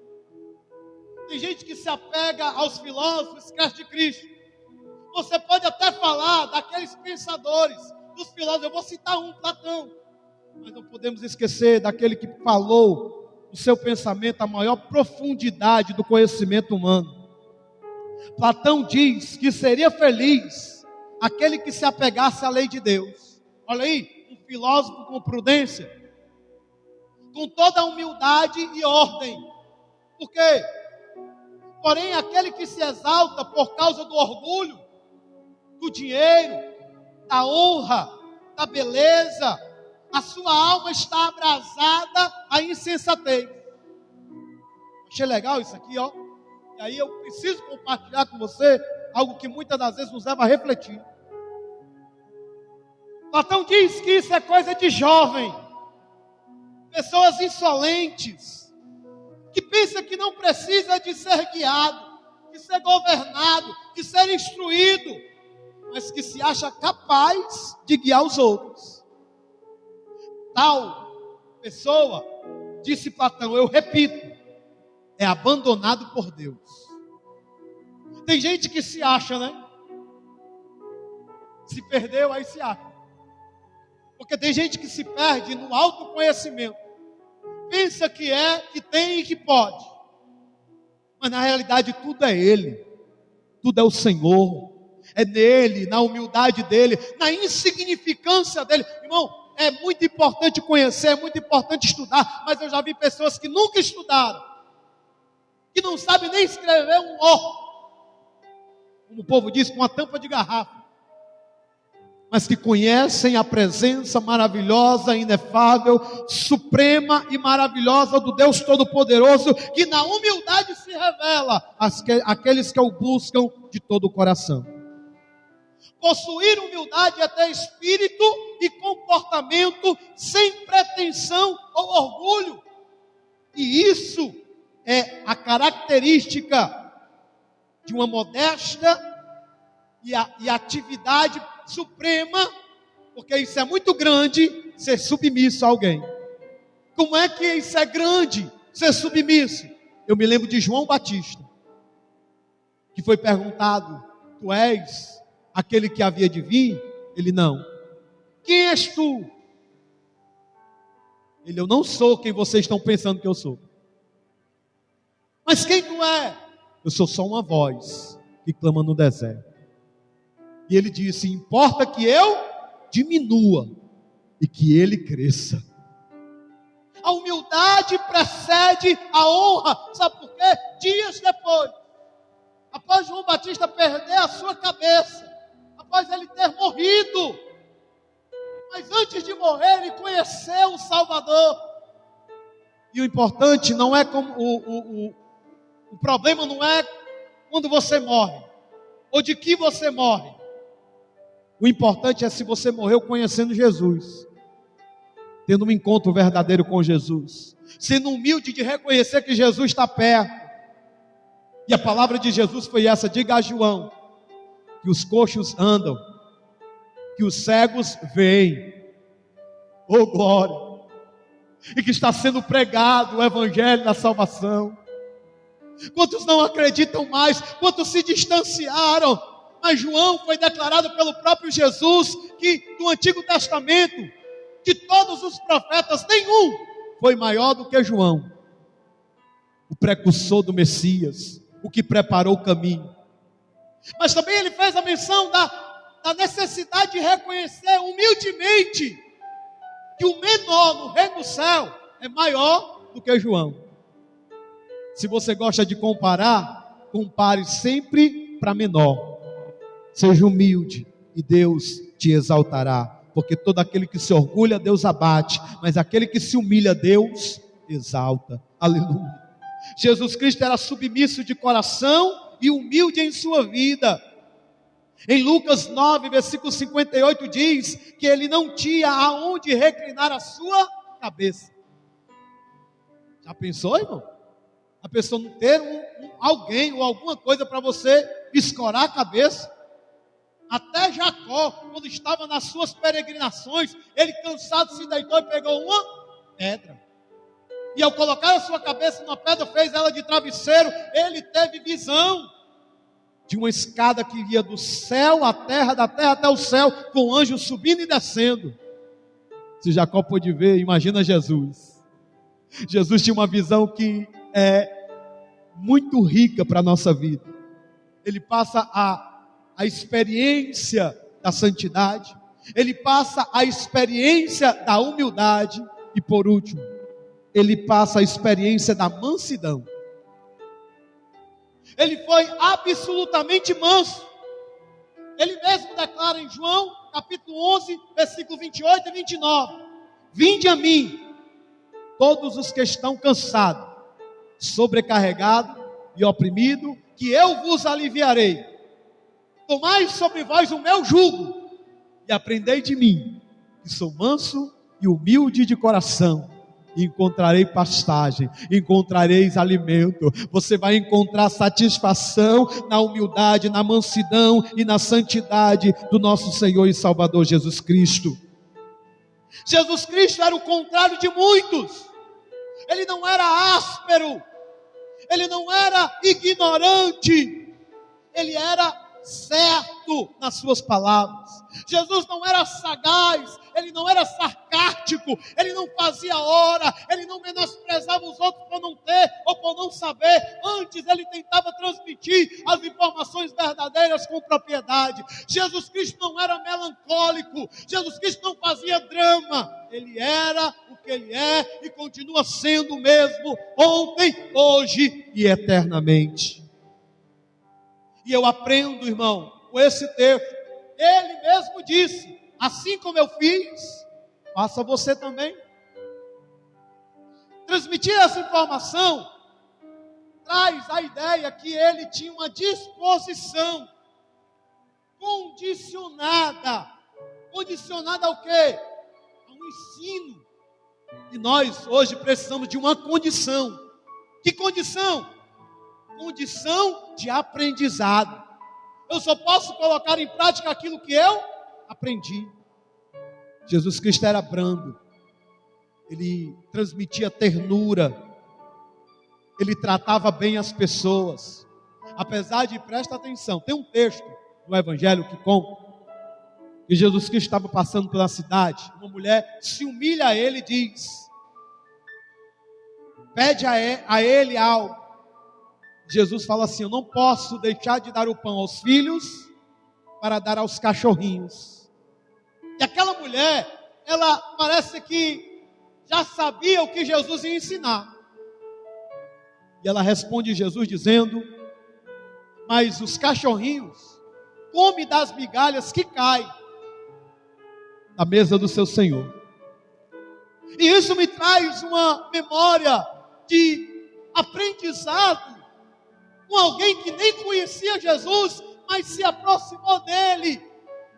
Tem gente que se apega aos filósofos, esquece de Cristo. Você pode até falar daqueles pensadores, dos filósofos. Eu vou citar um, Platão. Mas não podemos esquecer daquele que falou no seu pensamento a maior profundidade do conhecimento humano. Platão diz que seria feliz aquele que se apegasse à lei de Deus. Olha aí, um filósofo com prudência, com toda a humildade e ordem. Por quê? Porém, aquele que se exalta por causa do orgulho, do dinheiro, da honra, da beleza, a sua alma está abrasada à insensatez. Achei legal isso aqui, ó. E aí eu preciso compartilhar com você algo que muitas das vezes nos leva a refletir. Platão diz que isso é coisa de jovem. Pessoas insolentes, que pensam que não precisa de ser guiado, de ser governado, de ser instruído, mas que se acha capaz de guiar os outros. Tal pessoa, disse Platão, eu repito, é abandonado por Deus. Tem gente que se acha, né? Se perdeu, aí se acha. Porque tem gente que se perde no autoconhecimento. Pensa que é, que tem e que pode. Mas na realidade tudo é Ele. Tudo é o Senhor. É nele, na humildade dEle, na insignificância dEle. Irmão, é muito importante conhecer, é muito importante estudar. Mas eu já vi pessoas que nunca estudaram, que não sabem nem escrever um O, como o povo diz, com uma tampa de garrafa, mas que conhecem a presença maravilhosa, inefável, suprema e maravilhosa do Deus Todo-Poderoso, que na humildade se revela àqueles que o buscam de todo o coração. Possuir humildade é ter espírito e comportamento sem pretensão ou orgulho, e isso é a característica de uma modesta e atividade suprema, porque isso é muito grande, ser submisso a alguém. Como é que isso é grande, ser submisso? Eu me lembro de João Batista, que foi perguntado, tu és aquele que havia de vir? Ele, não. Quem és tu? Ele, eu não sou quem vocês estão pensando que eu sou. Mas quem tu é? Eu sou só uma voz que clama no deserto. E ele disse, importa que eu diminua e que ele cresça. A humildade precede a honra. Sabe por quê? Dias depois, após João Batista perder a sua cabeça, após ele ter morrido, mas antes de morrer ele conheceu o Salvador. E o importante não é como o problema não é quando você morre, ou de que você morre. O importante é se você morreu conhecendo Jesus, tendo um encontro verdadeiro com Jesus, sendo humilde de reconhecer que Jesus está perto. E a palavra de Jesus foi essa, diga a João, que os coxos andam, que os cegos veem, oh glória, e que está sendo pregado o evangelho da salvação. Quantos não acreditam mais, quantos se distanciaram, mas João foi declarado pelo próprio Jesus, que no Antigo Testamento, de todos os profetas, nenhum foi maior do que João, o precursor do Messias, o que preparou o caminho. Mas também ele fez a menção da necessidade de reconhecer humildemente que o menor no reino do céu é maior do que João. Se você gosta de comparar, compare sempre para menor. Seja humilde e Deus te exaltará, porque todo aquele que se orgulha, Deus abate, mas aquele que se humilha, Deus exalta. Aleluia. Jesus Cristo era submisso de coração e humilde em sua vida. Em Lucas 9, versículo 58 diz que ele não tinha aonde reclinar a sua cabeça. Já pensou, irmão? A pessoa não ter alguém ou alguma coisa para você escorar a cabeça. Até Jacó, quando estava nas suas peregrinações, ele cansado se deitou e pegou uma pedra. E ao colocar a sua cabeça numa pedra, fez ela de travesseiro. Ele teve visão de uma escada que ia do céu à terra, da terra até o céu, com anjos subindo e descendo. Se Jacó pôde ver, imagina Jesus. Jesus tinha uma visão que é muito rica para a nossa vida. Ele passa a experiência da santidade, ele passa a experiência da humildade e, por último, ele passa a experiência da mansidão. Ele foi absolutamente manso. Ele mesmo declara em João, capítulo 11, versículo 28 e 29. Vinde a mim, todos os que estão cansados, sobrecarregados e oprimidos, que eu vos aliviarei. Tomai sobre vós o meu jugo, e aprendei de mim, que sou manso e humilde de coração, e encontrarei pastagem, encontrareis alimento. Você vai encontrar satisfação na humildade, na mansidão e na santidade do nosso Senhor e Salvador Jesus Cristo. Jesus Cristo era o contrário de muitos. Ele não era áspero, ele não era ignorante, ele era certo nas suas palavras. Jesus não era sagaz, ele não era sarcástico, ele não fazia hora, ele não menosprezava os outros por não ter ou por não saber. Antes ele tentava transmitir as informações verdadeiras com propriedade. Jesus Cristo não era melancólico, Jesus Cristo não fazia drama. Ele era o que ele é e continua sendo o mesmo ontem, hoje e eternamente. E eu aprendo, irmão, com esse texto. Ele mesmo disse: assim como eu fiz, faça você também. Transmitir essa informação traz a ideia que ele tinha uma disposição condicionada. Condicionada ao quê? Ao ensino. E nós hoje precisamos de uma condição. Que condição? Condição de aprendizado. Eu só posso colocar em prática aquilo que eu aprendi. Jesus Cristo era brando, ele transmitia ternura, ele tratava bem as pessoas. Apesar de, presta atenção, tem um texto no Evangelho que conta que Jesus Cristo estava passando pela cidade, uma mulher se humilha a ele e diz, pede a ele algo. Jesus fala assim: eu não posso deixar de dar o pão aos filhos para dar aos cachorrinhos. E aquela mulher, ela parece que já sabia o que Jesus ia ensinar. E ela responde Jesus dizendo: mas os cachorrinhos comem das migalhas que caem da mesa do seu Senhor. E isso me traz uma memória de aprendizado com alguém que nem conhecia Jesus, mas se aproximou dele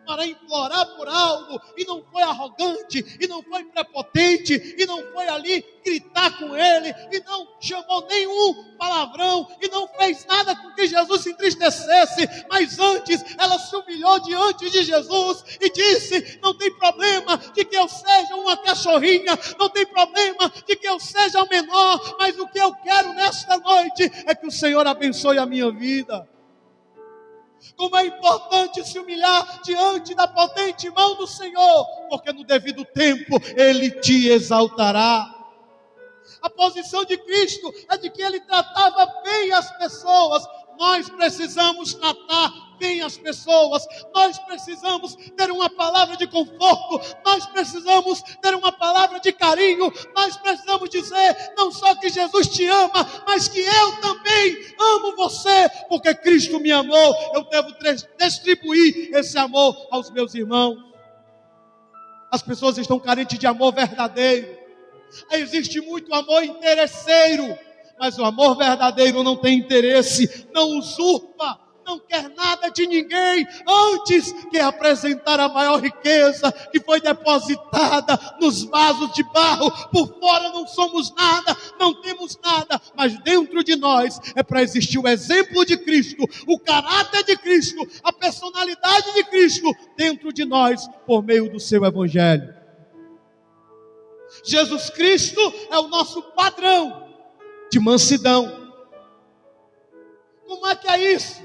para implorar por algo, e não foi arrogante, e não foi prepotente, e não foi ali gritar com ele, e não chamou nenhum palavrão, e não fez nada com que Jesus se entristecesse, mas antes ela se humilhou diante de Jesus e disse: não tem problema de que eu seja uma cachorrinha, não tem problema de que eu seja o menor, mas o que eu quero nesta noite é que o Senhor abençoe a minha vida. Como é importante se humilhar diante da potente mão do Senhor, porque no devido tempo Ele te exaltará. A posição de Cristo é de que Ele tratava bem as pessoas. Nós precisamos tratar bem as pessoas, nós precisamos ter uma palavra de conforto, nós precisamos ter uma palavra de carinho, nós precisamos dizer não só que Jesus te ama, mas que eu também amo você, porque Cristo me amou. Eu devo distribuir esse amor aos meus irmãos. As pessoas estão carentes de amor verdadeiro. Existe muito amor interesseiro, mas o amor verdadeiro não tem interesse, não usurpa, não quer nada de ninguém, antes que apresentar a maior riqueza que foi depositada nos vasos de barro. Por fora não somos nada, não temos nada, mas dentro de nós é para existir o exemplo de Cristo, o caráter de Cristo, a personalidade de Cristo dentro de nós, por meio do seu Evangelho. Jesus Cristo é o nosso padrão de mansidão. Como é que é isso?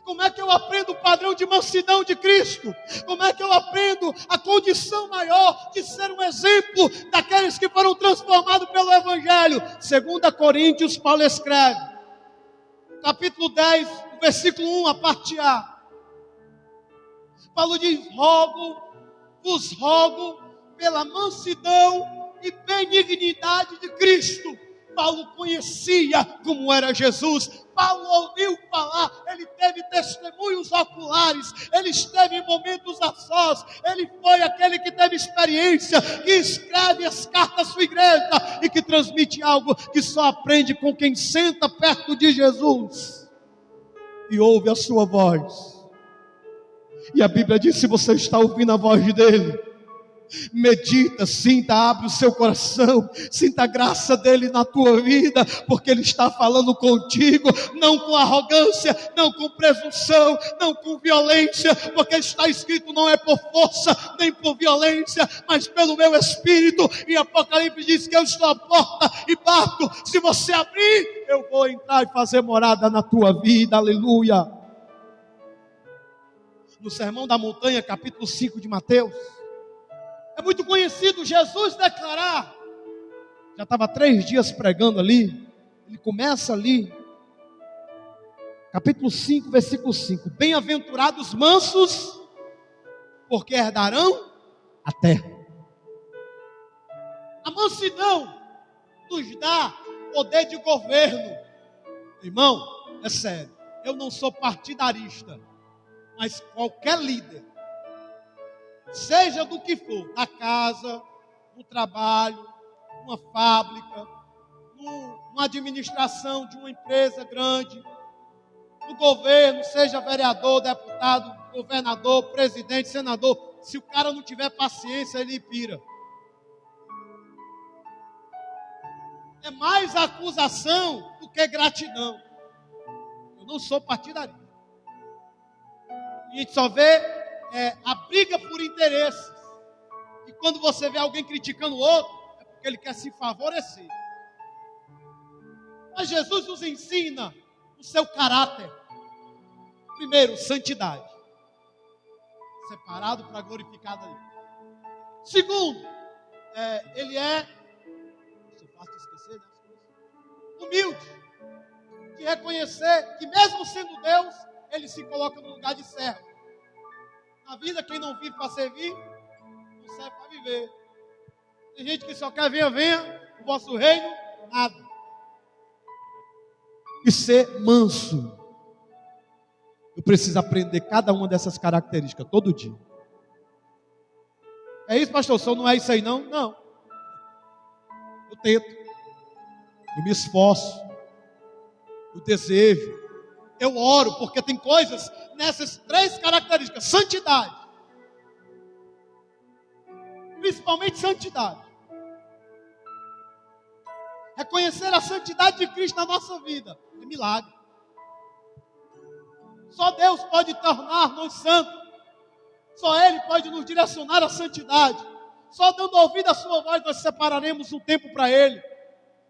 Como é que eu aprendo o padrão de mansidão de Cristo? Como é que eu aprendo a condição maior de ser um exemplo daqueles que foram transformados pelo Evangelho? 2 Coríntios, Paulo escreve, capítulo 10, versículo 1, a parte A. Paulo diz: vos rogo pela mansidão e benignidade de Cristo. Paulo conhecia como era Jesus. Paulo ouviu falar, ele teve testemunhos oculares, ele esteve em momentos a sós, ele foi aquele que teve experiência, que escreve as cartas à sua igreja e que transmite algo que só aprende com quem senta perto de Jesus e ouve a sua voz. E a Bíblia diz: se você está ouvindo a voz dele, medita, sinta, abre o seu coração, sinta a graça dele na tua vida, porque ele está falando contigo, não com arrogância, não com presunção, não com violência, porque está escrito: não é por força, nem por violência, mas pelo meu Espírito. E Apocalipse diz que eu estou à porta e bato, se você abrir, eu vou entrar e fazer morada na tua vida. Aleluia. No Sermão da Montanha, capítulo 5 de Mateus, é muito conhecido Jesus declarar, já estava 3 dias pregando ali, ele começa ali, capítulo 5, versículo 5, bem-aventurados mansos, porque herdarão a terra. A mansidão nos dá poder de governo. Irmão, é sério, eu não sou partidarista, mas qualquer líder, seja do que for, na casa, no trabalho, numa fábrica, numa administração de uma empresa grande, no governo, seja vereador, deputado, governador, presidente, senador, se o cara não tiver paciência, ele pira. É mais acusação do que gratidão. Eu não sou partidarista. A gente só vê a briga por interesses. E quando você vê alguém criticando o outro, é porque ele quer se favorecer. Mas Jesus nos ensina o seu caráter. Primeiro, santidade. Separado para glorificar a Deus. Segundo, ele é, se eu faço esquecer, humilde. De reconhecer que mesmo sendo Deus, ele se coloca no lugar de servo. Na vida, quem não vive para servir, não serve para viver. Tem gente que só quer: venha, o vosso reino, nada. E ser manso. Eu preciso aprender cada uma dessas características todo dia. É isso, pastor? Só não é isso aí, não? Não. Eu tento. Eu me esforço. Eu desejo. Eu oro, porque tem coisas nessas 3 características. Santidade. Principalmente santidade. Reconhecer a santidade de Cristo na nossa vida é milagre. Só Deus pode tornar-nos santos. Só Ele pode nos direcionar à santidade. Só dando ouvido à sua voz nós separaremos um tempo para Ele.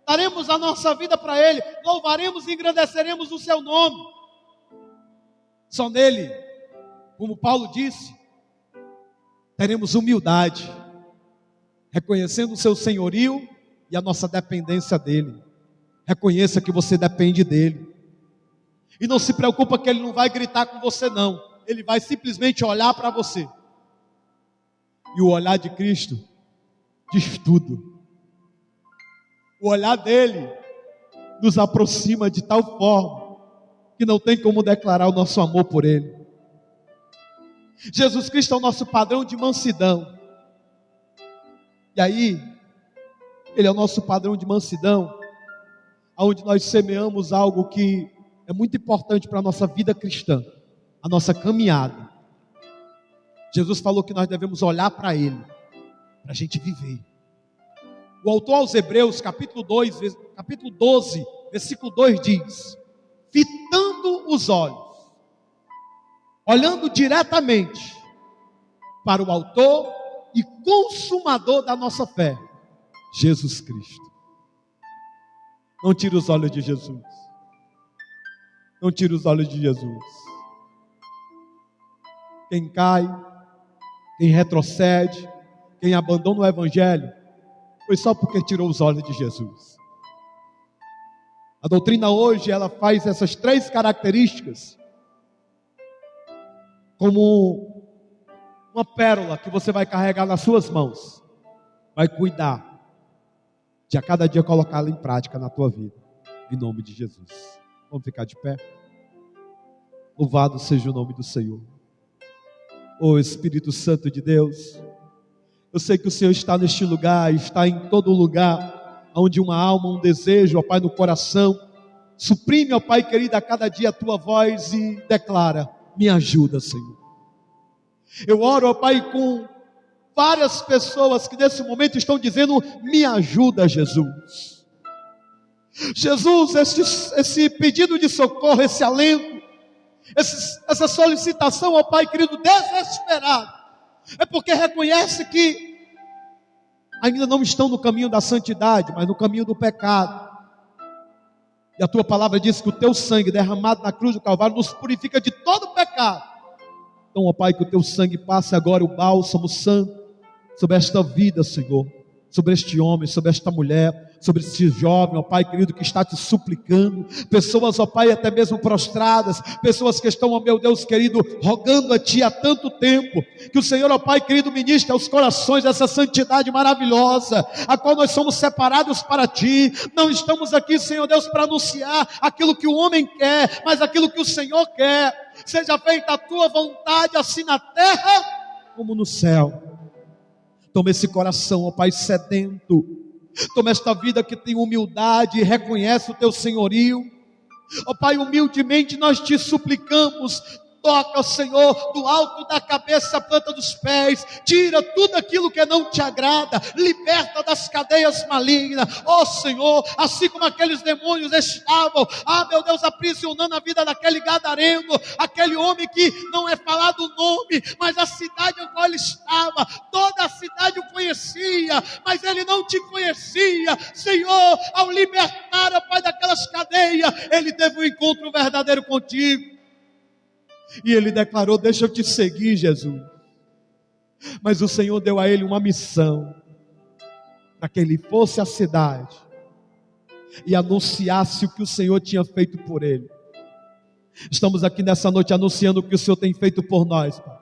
Daremos a nossa vida para Ele. Louvaremos e engrandeceremos o seu nome. Só nele, como Paulo disse, teremos humildade, reconhecendo o seu senhorio e a nossa dependência dele. Reconheça que você depende dele. E não se preocupa que ele não vai gritar com você, não. Ele vai simplesmente olhar para você. E o olhar de Cristo diz tudo. O olhar dele nos aproxima de tal forma que não tem como declarar o nosso amor por ele. Jesus Cristo é o nosso padrão de mansidão. E aí, ele é o nosso padrão de mansidão, onde nós semeamos algo que é muito importante para a nossa vida cristã, a nossa caminhada. Jesus falou que nós devemos olhar para Ele, para a gente viver. O autor aos Hebreus, capítulo 12, versículo 2 diz: fitando os olhos, olhando diretamente para o autor e consumador da nossa fé, Jesus Cristo. Não tire os olhos de Jesus. Não tire os olhos de Jesus. Quem cai, quem retrocede, quem abandona o Evangelho, foi só porque tirou os olhos de Jesus. A doutrina hoje, ela faz essas 3 características como uma pérola que você vai carregar nas suas mãos. Vai cuidar de a cada dia colocá-la em prática na tua vida. Em nome de Jesus. Vamos ficar de pé? Louvado seja o nome do Senhor. Ô Espírito Santo de Deus, eu sei que o Senhor está neste lugar, está em todo lugar, onde uma alma, um desejo, ó Pai, no coração, suprime, ó Pai querido, a cada dia a tua voz e declara: me ajuda, Senhor. Eu oro, ó Pai, com várias pessoas que nesse momento estão dizendo: me ajuda, Jesus. Jesus, esse pedido de socorro, esse alento, essa solicitação, ó Pai querido, desesperado, é porque reconhece que ainda não estão no caminho da santidade, mas no caminho do pecado. E a tua palavra diz que o teu sangue derramado na cruz do Calvário nos purifica de todo pecado. Então, ó Pai, que o teu sangue passe agora o bálsamo santo sobre esta vida, Senhor, sobre este homem, sobre esta mulher, sobre este jovem, ó Pai querido, que está te suplicando, pessoas, ó Pai, até mesmo prostradas, pessoas que estão, ó meu Deus querido, rogando a Ti há tanto tempo, que o Senhor, ó Pai querido, ministre aos corações essa santidade maravilhosa, a qual nós somos separados para Ti. Não estamos aqui, Senhor Deus, para anunciar aquilo que o homem quer, mas aquilo que o Senhor quer. Seja feita a Tua vontade, assim na terra como no céu. Toma esse coração, ó Pai, sedento. Toma esta vida que tem humildade e reconhece o Teu senhorio. Ó Pai, humildemente nós Te suplicamos. Toca, Senhor, do alto da cabeça à planta dos pés. Tira tudo aquilo que não Te agrada. Liberta das cadeias malignas. Ó Senhor, assim como aqueles demônios estavam, meu Deus, aprisionando a vida daquele gadareno, aquele homem que não é falado o nome, mas a cidade em qual ele estava, toda a cidade o conhecia, mas ele não Te conhecia. Senhor, ao libertar, ó Pai, daquelas cadeias, ele teve um encontro verdadeiro contigo. E ele declarou: deixa eu Te seguir, Jesus. Mas o Senhor deu a ele uma missão, para que ele fosse à cidade e anunciasse o que o Senhor tinha feito por ele. Estamos aqui nessa noite anunciando o que o Senhor tem feito por nós, Pai.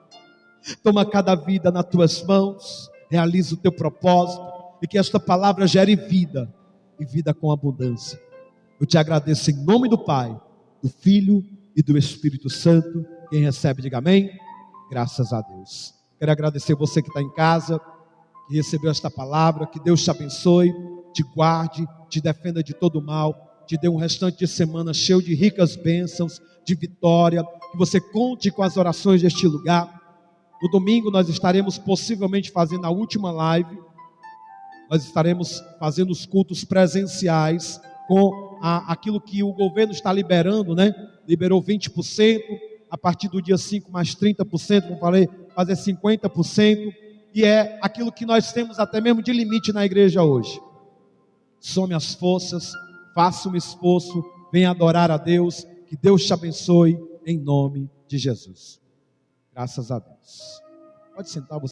Toma cada vida nas Tuas mãos, realiza o Teu propósito, e que esta palavra gere vida, e vida com abundância. Eu Te agradeço em nome do Pai, do Filho e do Espírito Santo. Quem recebe, diga amém. Graças a Deus. Quero agradecer você que está em casa, que recebeu esta palavra. Que Deus te abençoe, te guarde, te defenda de todo mal, te dê um restante de semana cheio de ricas bênçãos, de vitória. Que você conte com as orações deste lugar. No domingo nós estaremos possivelmente fazendo a última live. Nós estaremos fazendo os cultos presenciais com aquilo que o governo está liberando, né? Liberou 20%, a partir do dia 5 mais 30%, como falei, fazer 50%, e é aquilo que nós temos até mesmo de limite na igreja hoje. Some as forças, faça um esforço, venha adorar a Deus, que Deus te abençoe, em nome de Jesus. Graças a Deus. Pode sentar você.